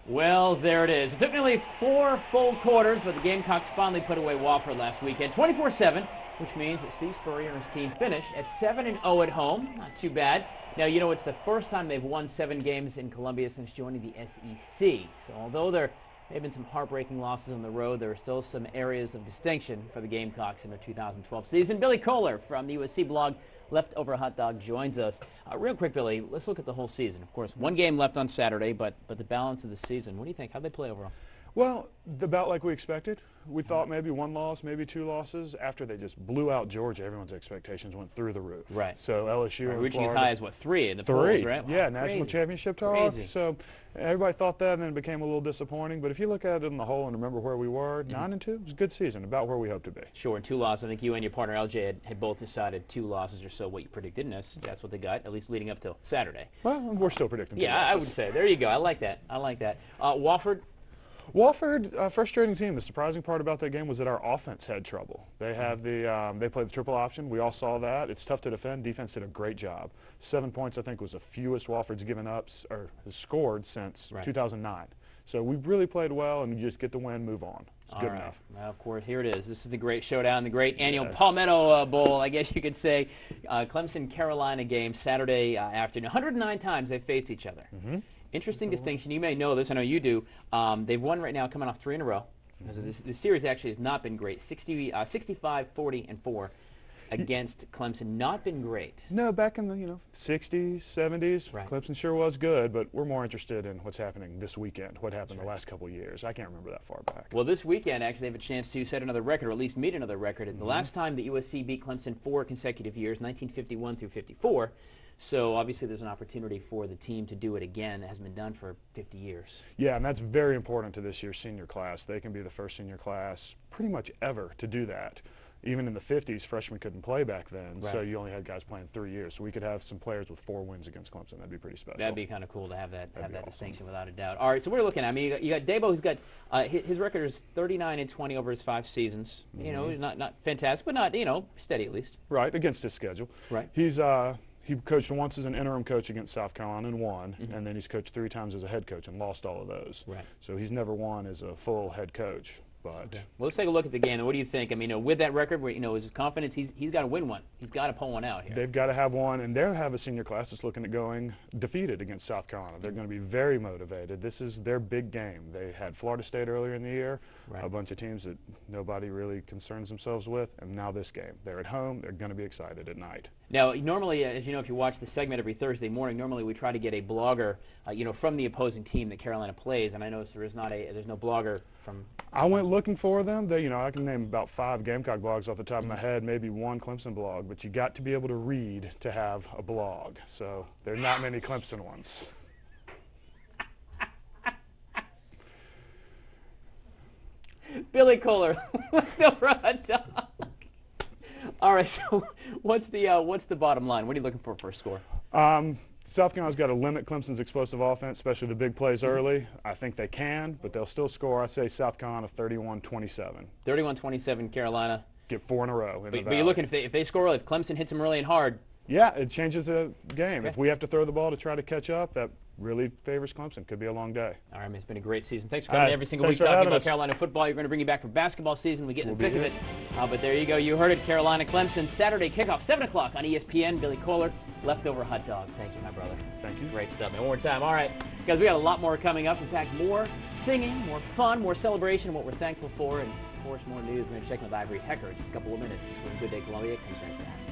Well, there it is. It took nearly 4 full quarters, but the Gamecocks finally put away Wofford last weekend, 24-7, which means that Steve Spurrier and his team finished at 7-0 at home. Not too bad. Now, you know, it's the first time they've won 7 games in Columbia since joining the SEC. So although there have been some heartbreaking losses on the road, there are still some areas of distinction for the Gamecocks in their 2012 season. Billy Kohler from the USC blog Leftover Hotdog joins us. Real quick, Billy, let's look at the whole season. Of course, 1 game left on Saturday, but the balance of the season. What do you think? How'd they play overall? Well, about like we expected. We thought maybe 1 loss, maybe 2 losses. After they just blew out Georgia, everyone's expectations went through the roof. Right. So LSU and reaching Florida, as high as, what, 3 in the polls, right? Wow, yeah, national championship talk. Crazy. So everybody thought that, and then it became a little disappointing. But if you look at it in the whole and remember where we were, 9-2, it was a good season, about where we hoped to be. Sure, and 2 losses. I think you and your partner LJ had both decided 2 losses or so what you predicted, and that's what they got, at least leading up till Saturday. Well, we're still predicting 2 losses. I would say. There you go. I like that. I like that. Wofford, frustrating team. The surprising part about that game was that our offense had trouble. They have they played the triple option. We all saw that. It's tough to defend. Defense did a great job. 7 points, I think, was the fewest Wofford's given up or has scored since 2009. So we really played well, and you just get the win, move on. It's good enough. Well, of course, here it is. This is the great showdown, the great annual Palmetto Bowl, I guess you could say. Clemson-Carolina game Saturday afternoon. 109 times they've faced each other. Interesting distinction. You may know this. I know you do. They've won right now, coming off 3 in a row. This series actually has not been great. 65, 40, and 4 against Clemson. Not been great. No, back in the 60s, 70s, Clemson sure was good, but we're more interested in what's happening this weekend, what happened the last couple of years. I can't remember that far back. Well, this weekend, actually, they have a chance to set another record, or at least meet another record. The last time that USC beat Clemson 4 consecutive years, 1951 through 54. So obviously there's an opportunity for the team to do it again. It hasn't been done for 50 years. Yeah, and that's very important to this year's senior class. They can be the first senior class pretty much ever to do that. Even in the 50s, freshmen couldn't play back then, so you only had guys playing 3 years. So we could have some players with 4 wins against Clemson. That'd be pretty special. That'd be kind of cool to have that awesome distinction, without a doubt. All right, so we're looking at, I mean, you got Dabo, who's got his record is 39-20 over his 5 seasons. You know, not fantastic, but not, steady at least. Right, against his schedule. Right. He coached once as an interim coach against South Carolina and won, and then he's coached 3 times as a head coach and lost all of those. Right. So he's never won as a full head coach. But well, let's take a look at the game. What do you think? I mean, with that record, where is his confidence? He's got to win one. He's got to pull one out here. They've got to have one, and they'll have a senior class that's looking at going defeated against South Carolina. They're going to be very motivated. This is their big game. They had Florida State earlier in the year, a bunch of teams that nobody really concerns themselves with, and now this game. They're at home. They're going to be excited at night. Now, normally, as you know, if you watch the segment every Thursday morning, normally we try to get a blogger, from the opposing team that Carolina plays, and I notice there's no blogger from. I went looking for them. I can name about 5 Gamecock blogs off the top of my head, maybe 1 Clemson blog, but you got to be able to read to have a blog. So there are not many Clemson ones. Billy Kohler, Leftover Hotdog. All right, so what's the bottom line? What are you looking for a score? South Carolina's got to limit Clemson's explosive offense, especially the big plays early. I think they can, but they'll still score. I say South Carolina 31-27. 31-27 Carolina. Get 4 in a row. But you're looking, if they score early, if Clemson hits them early and hard. Yeah, it changes the game. If we have to throw the ball to try to catch up, that really favors Clemson. Could be a long day. All right, man, it's been a great season. Thanks for coming every single week talking about Carolina football. You're going to bring you back for basketball season. We get in the thick of it. But there you go. You heard it. Carolina Clemson Saturday kickoff 7 o'clock on ESPN. Billy Kohler, Leftover Hotdog. Thank you, my brother. Thank you. Great stuff, man. One more time. All right, guys, we got a lot more coming up. In fact, more singing, more fun, more celebration, what we're thankful for, and of course more news. We're going to check with Ivory Hecker in just a couple of minutes. With a Good Day Columbia comes right back.